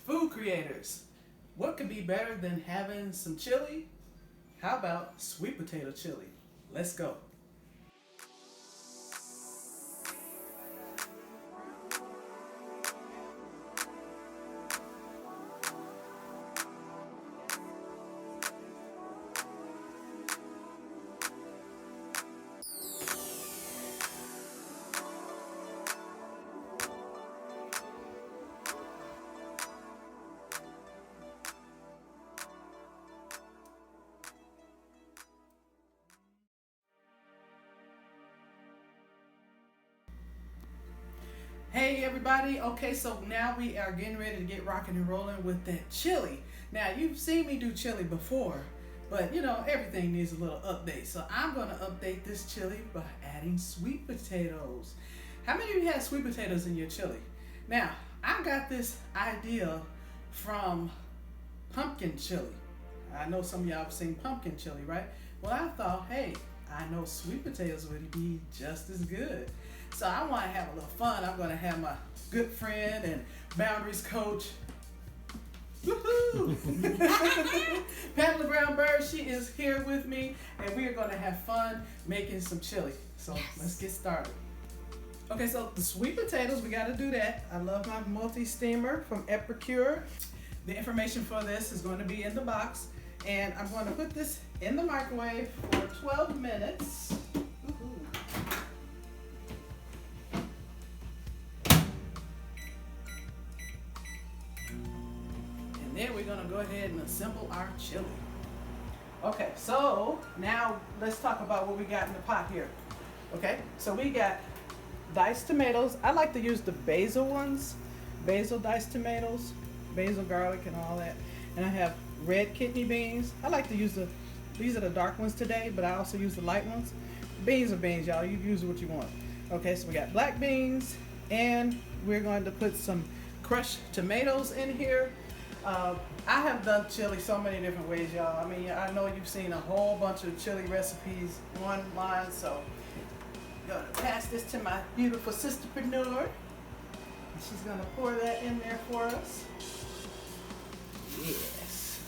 Food creators, what could be better than having some chili? How about sweet potato chili? Let's go. Hey everybody, okay, so now we are getting ready to get rocking and rolling with that chili. Now you've seen me do chili before, but you know, everything needs a little update. So I'm going to update this chili by adding sweet potatoes. How many of you had sweet potatoes in your chili? Now, I got this idea from pumpkin chili. I know some of y'all have seen pumpkin chili, right? Well, I thought, hey, I know sweet potatoes would be just as good. So I want to have a little fun. I'm going to have my good friend and boundaries coach, woohoo! Pamela Brown Bird, she is here with me, and we are going to have fun making some chili. So let's get started. Okay, so the sweet potatoes, we got to do that. I love my multi-steamer from Epicure. The information for this is going to be in the box, and I'm going to put this in the microwave for 12 minutes. Then we're going to go ahead and assemble our chili. Okay, so now let's talk about what we got in the pot here. Okay, so we got diced tomatoes. I like to use the basil ones, basil diced tomatoes, basil garlic and all that. And I have red kidney beans. I like to use these are the dark ones today, but I also use the light ones. Beans are beans, y'all. You use what you want. Okay, so we got black beans, and we're going to put some crushed tomatoes in here. I have done chili so many different ways, y'all. I mean, I know you've seen a whole bunch of chili recipes online, so I'm going to pass this to my beautiful sisterpreneur. And she's going to pour that in there for us. Yes.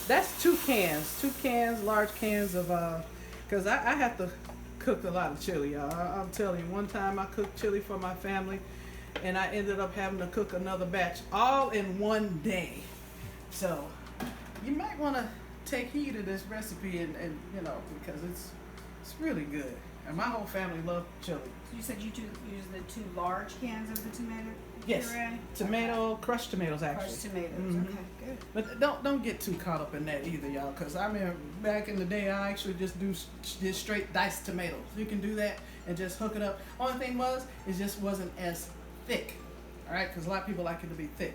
That's two cans, large cans of, because I have to cook a lot of chili, y'all. I'm telling you, one time I cooked chili for my family, and I ended up having to cook another batch all in one day. So you might want to take heed of this recipe and you know, because it's really good. And my whole family loved chili. You said you use the two large cans of the tomato? Yes, puree? Okay. Crushed tomatoes actually. Crushed tomatoes, Mm-hmm. Okay, good. But don't get too caught up in that either, y'all, because I mean, back in the day, I actually just did straight diced tomatoes. You can do that and just hook it up. Only thing was, it just wasn't as thick, all right, because a lot of people like it to be thick.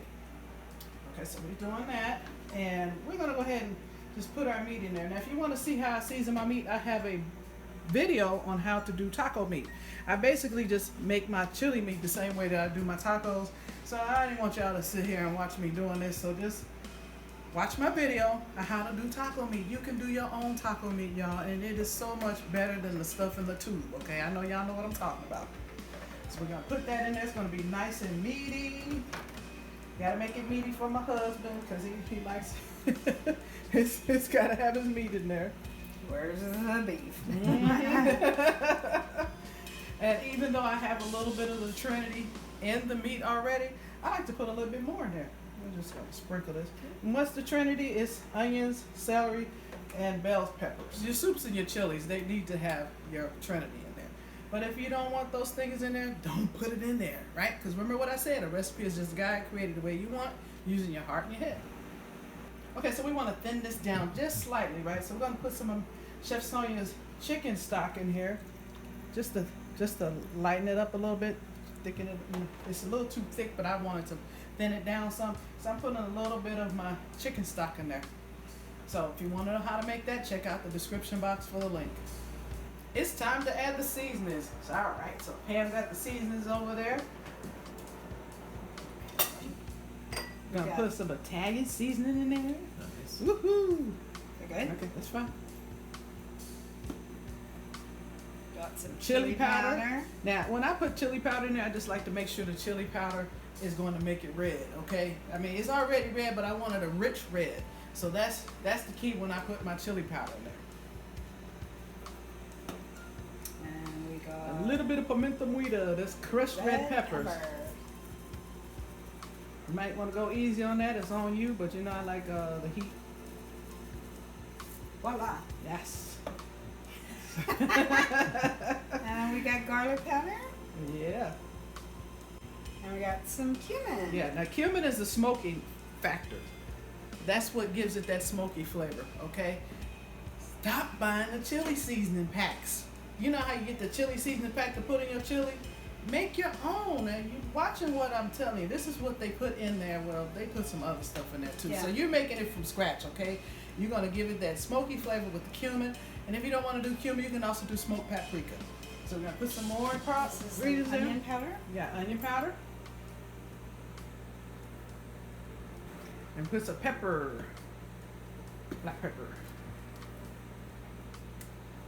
Okay, so we're doing that, and we're going to go ahead and just put our meat in there. Now, if you want to see how I season my meat, I have a video on how to do taco meat. I basically just make my chili meat the same way that I do my tacos, so I didn't want y'all to sit here and watch me doing this, so just watch my video on how to do taco meat. You can do your own taco meat, y'all, and it is so much better than the stuff in the tube, okay? I know y'all know what I'm talking about. So we're going to put that in there. It's going to be nice and meaty. Got to make it meaty for my husband because he likes it's got to have his meat in there. Where's the beef? And even though I have a little bit of the trinity in the meat already, I like to put a little bit more in there. I'm just going to sprinkle this. And what's the trinity? It's onions, celery, and bell peppers. Your soups and your chilies, they need to have your trinity in there. But if you don't want those things in there, don't put it in there, right? Because remember what I said, a recipe is just a guide created the way you want, using your heart and your head. Okay, so we want to thin this down just slightly, right? So we're going to put some of Chef Sonia's chicken stock in here, just to lighten it up a little bit, thicken it. It's a little too thick, but I wanted to thin it down some. So I'm putting a little bit of my chicken stock in there. So if you want to know how to make that, check out the description box for the link. It's time to add the seasonings. So, all right, so Pam got the seasonings over there. Gonna put some Italian seasoning in there. Nice. Woohoo! Okay. Okay, that's fine. Got some Chili powder. Now, when I put chili powder in there, I just like to make sure the chili powder is going to make it red, okay? I mean, it's already red, but I wanted a rich red. So that's the key when I put my chili powder in there. And we got A little bit of pimento muida, that's crushed red peppers. You might want to go easy on that, it's on you, but you know I like the heat. Voila. Yes. And we got garlic powder. Yeah. And we got some cumin. Yeah, now cumin is the smoking factor. That's what gives it that smoky flavor, okay? Stop buying the chili seasoning packs. You know how you get the chili seasoning pack to put in your chili? Make your own. And you watching what I'm telling you. This is what they put in there. Well, they put some other stuff in there too. Yeah. So you're making it from scratch, okay? You're going to give it that smoky flavor with the cumin. And if you don't want to do cumin, you can also do smoked paprika. So we're going to put some more This is some onion powder. Yeah, onion powder. And put some pepper. Black pepper.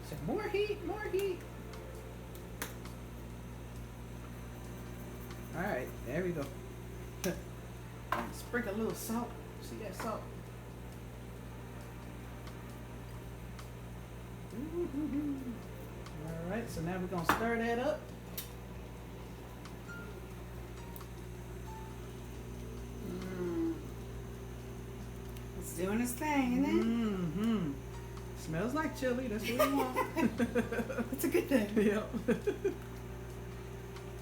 So more heat, more heat. Alright, there we go. Sprinkle a little salt. See that salt? Alright, so now we're going to stir that up. It's doing its thing, isn't it? Mm-hmm. Smells like chili. That's what we want. It's a good thing. Yep.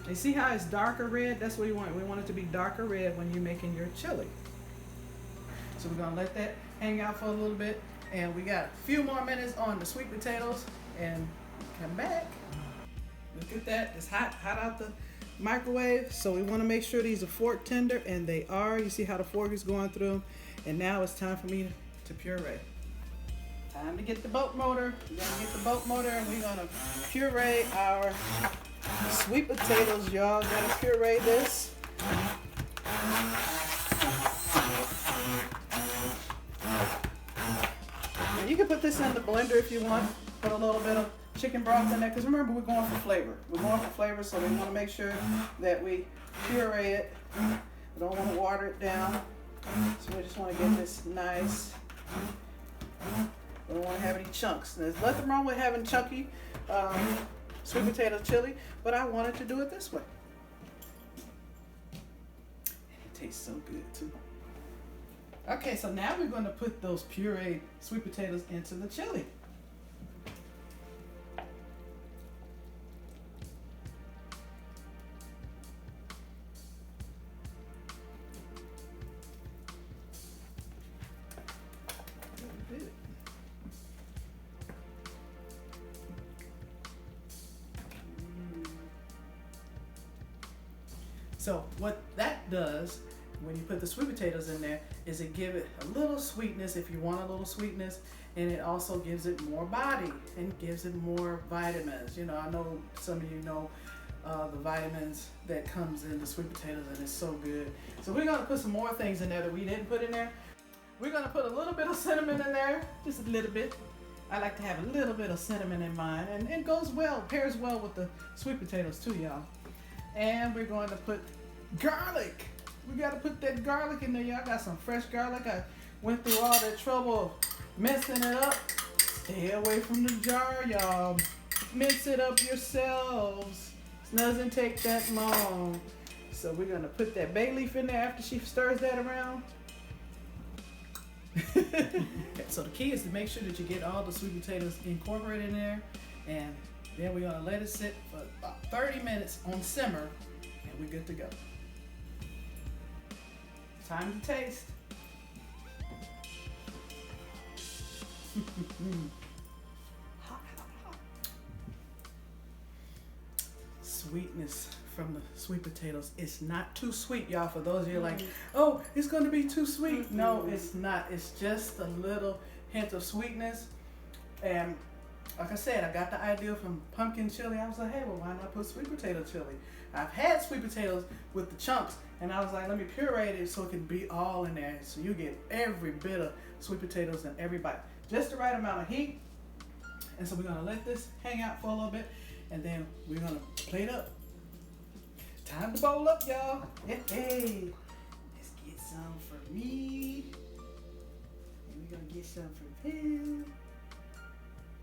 You see how it's darker red? That's what we want. We want it to be darker red when you're making your chili. So we're going to let that hang out for a little bit. And we got a few more minutes on the sweet potatoes. And come back. Look at that. It's hot out the microwave. So we want to make sure these are fork tender. And they are. You see how the fork is going through them. And now it's time for me to puree. Time to get the boat motor. We're going to get the boat motor and we're going to puree our sweet potatoes, y'all. Gotta puree this. Now you can put this in the blender if you want. Put a little bit of chicken broth in there. Because remember, we're going for flavor. We're going for flavor, so we want to make sure that we puree it. We don't want to water it down. So we just want to get this nice. We don't want to have any chunks. There's nothing wrong with having chunky sweet potato chili, but I wanted to do it this way. And it tastes so good too. Okay, so now we're going to put those pureed sweet potatoes into the chili. So what that does when you put the sweet potatoes in there is it gives it a little sweetness if you want a little sweetness, and it also gives it more body and gives it more vitamins. You know, I know some of you know the vitamins that comes in the sweet potatoes, and it's so good. So we're going to put some more things in there that we didn't put in there. We're going to put a little bit of cinnamon in there, just a little bit. I like to have a little bit of cinnamon in mine, and it goes well, pairs well with the sweet potatoes too, y'all. And we're going to put garlic. We got to put that garlic in there, y'all. Got some fresh garlic. I went through all that trouble mincing it up. Stay away from the jar, y'all. Mince it up yourselves. It doesn't take that long. So we're going to put that bay leaf in there after she stirs that around. So the key is to make sure that you get all the sweet potatoes incorporated in there, and then we're going to let it sit for about 30 minutes on simmer, and we're good to go. Time to taste. Hot, hot, hot. Sweetness from the sweet potatoes. It's not too sweet, y'all. For those of you like, oh, it's going to be too sweet. No, it's not. It's just a little hint of sweetness. And like I said, I got the idea from pumpkin chili. I was like, hey, well, why not put sweet potato chili? I've had sweet potatoes with the chunks, and I was like, let me puree it so it can be all in there. So you get every bit of sweet potatoes in every bite. Just the right amount of heat. And so we're going to let this hang out for a little bit, and then we're going to plate up. Time to bowl up, y'all. Hey, let's get some for me. And we're gonna get some for him.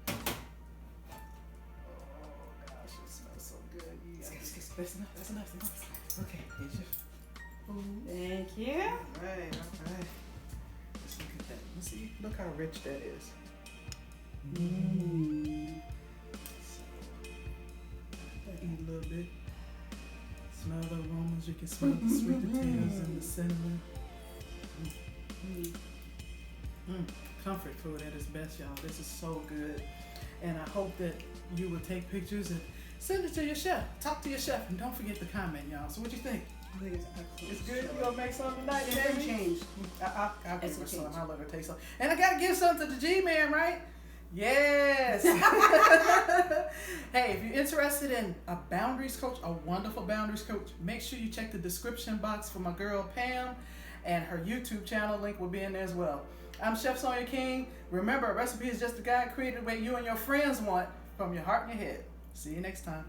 Oh gosh, it smells so good. You guys, that's enough. That's enough. Okay, here's your food. Thank you. All right. Let's look at that. Let's see. Look how rich that is. Eat a little bit. Smell the aromas. You can smell the sweet potatoes and the cinnamon. Comfort food at its best, y'all. This is so good. And I hope that you will take pictures and send it to your chef. Talk to your chef and don't forget to comment, y'all. So what you think? I think it's excellent. It's good. You gonna make some tonight? It's gonna change. I'll give It's her a some. change. I'll let her taste some. And I gotta give some to the G-Man, right? Yes. Hey, if you're interested in a boundaries coach, a wonderful boundaries coach, make sure you check the description box for my girl Pam, and her YouTube channel link will be in there as well. I'm Chef Sonia King. Remember, a recipe is just a guide created the way you and your friends want, from your heart and your head. See you next time.